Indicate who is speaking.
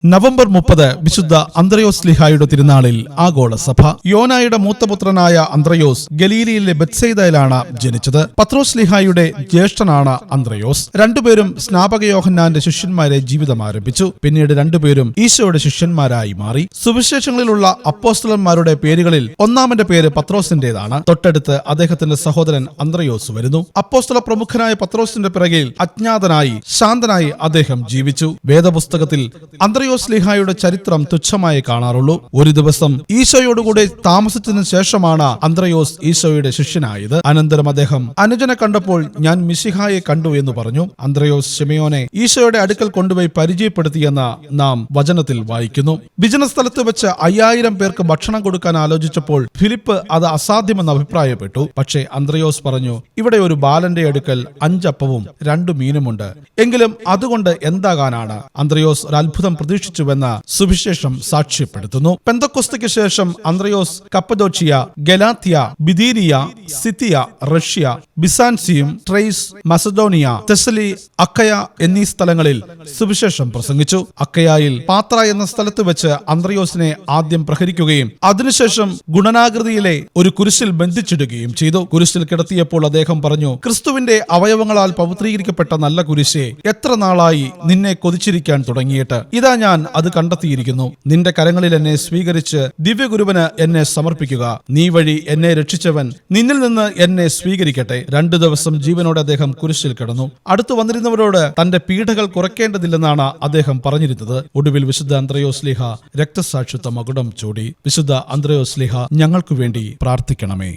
Speaker 1: November 30 വിശുദ്ധ അന്ത്രയോസ് ലീഹായുടെ തിരുനാളിൽ ആഗോള സഭ. യോനായുടെ മൂത്തപുത്രനായ അന്ത്രയോസ് ഗലീലിയിലെ ബെത്സയിദയിലാണ് ജനിച്ചത്. പത്രോസ് ലീഹായുടെ ജ്യേഷ്ഠനാണ് അന്ത്രയോസ്. രണ്ടുപേരും സ്നാപക യോഹന്നാന്റെ ശിഷ്യന്മാരെ ജീവിതം ആരംഭിച്ചു. പിന്നീട് രണ്ടുപേരും ഈശോയുടെ ശിഷ്യന്മാരായി മാറി. സുവിശേഷങ്ങളിലുള്ള അപ്പോസ്തലന്മാരുടെ പേരുകളിൽ ഒന്നാമന്റെ പേര് പത്രോസിന്റേതാണ്. തൊട്ടടുത്ത് അദ്ദേഹത്തിന്റെ സഹോദരൻ അന്ത്രയോസ് വരുന്നു. അപ്പോസ്തല പ്രമുഖനായ പത്രോസിന്റെ പിറകിൽ അജ്ഞാതനായി ശാന്തനായി അദ്ദേഹം ജീവിച്ചു. വേദപുസ്തകത്തിൽ അന്ത്രയോസ് ലീഹായുടെ ചരിത്രം തുച്ഛമായി കാണാറുള്ളൂ. ഒരു ദിവസം ഈശോയോടുകൂടെ താമസിച്ചതിനു ശേഷമാണ് അന്ത്രയോസ് ഈശോയുടെ ശിഷ്യനായത്. അനന്തരം അദ്ദേഹം അനുജനെ കണ്ടപ്പോൾ ഞാൻ മിശിഹായെ കണ്ടു എന്ന് പറഞ്ഞു. അന്ത്രയോസ് ശിമയോനെ ഈശോയുടെ അടുക്കൽ കൊണ്ടുപോയി പരിചയപ്പെടുത്തിയെന്ന് നാം വചനത്തിൽ വായിക്കുന്നു. വിജന സ്ഥലത്ത് വെച്ച് 5000 പേർക്ക് ഭക്ഷണം കൊടുക്കാൻ ആലോചിച്ചപ്പോൾ ഫിലിപ്പ് അത് അസാധ്യമെന്ന് അഭിപ്രായപ്പെട്ടു. പക്ഷേ അന്ത്രയോസ് പറഞ്ഞു, ഇവിടെ ഒരു ബാലന്റെ അടുക്കൽ 5 അപ്പവും 2 മീനുമുണ്ട്. എങ്കിലും അതുകൊണ്ട് എന്താകാനാണ്? അന്ത്രയോസ് ഒരു അത്ഭുതം പ്രതീക്ഷിച്ചുവെന്ന് സുവിശേഷം സാക്ഷ്യപ്പെടുത്തുന്നു. പെന്തക്കോസ്തയ്ക്ക് ശേഷം അന്ത്രയോസ് കപ്പദോച്ചിയ, ഗലാത്യ, ബിഥീനിയ, സിത്തിയ, റഷ്യ, ബിസാൻസിയം, ട്രേസ്, മസഡോണിയ, തെസലി, അക്കയ എന്നീ സ്ഥലങ്ങളിൽ സുവിശേഷം പ്രസംഗിച്ചു. അക്കയായിൽ പാത്ര എന്ന സ്ഥലത്ത് വെച്ച് അന്ത്രയോസിനെ ആദ്യം പ്രഹരിക്കുകയും അതിനുശേഷം ഗുണനാകൃതിയിലെ ഒരു കുരിശിൽ ബന്ധിച്ചിടുകയും ചെയ്തു. കുരിശിൽ കിടത്തിയപ്പോൾ അദ്ദേഹം പറഞ്ഞു, ക്രിസ്തുവിന്റെ അവയവങ്ങളാൽ പവിത്രീകരിക്കപ്പെട്ട നല്ല കുരിശേ, എത്ര നാളായി നിന്നെ കൊതിച്ചിരിക്കാൻ തുടങ്ങിയിട്ട്? ഇതാ ഞാൻ അത് കണ്ടെത്തിയിരിക്കുന്നു. നിന്റെ കരങ്ങളിൽ എന്നെ സ്വീകരിച്ച് ദിവ്യഗുരുവിന് എന്നെ സമർപ്പിക്കുക. നീ വഴി എന്നെ രക്ഷിച്ചവൻ നിന്നിൽ നിന്ന് എന്നെ സ്വീകരിക്കട്ടെ. 2 ദിവസം ജീവനോടെ അദ്ദേഹം കുരിശിൽ കിടന്നു. അടുത്തു വന്നിരുന്നവരോട് തന്റെ പീഡകൾ കുറയ്ക്കേണ്ടതില്ലെന്നാണ് അദ്ദേഹം പറഞ്ഞിരുന്നത്. ഒടുവിൽ വിശുദ്ധ അന്ത്രയോസ് ലീഹ രക്തസാക്ഷിത്വ മകുടം ചൂടി. വിശുദ്ധ അന്ത്രയോസ് ലീഹ ഞങ്ങൾക്കു വേണ്ടി പ്രാർത്ഥിക്കണമേ.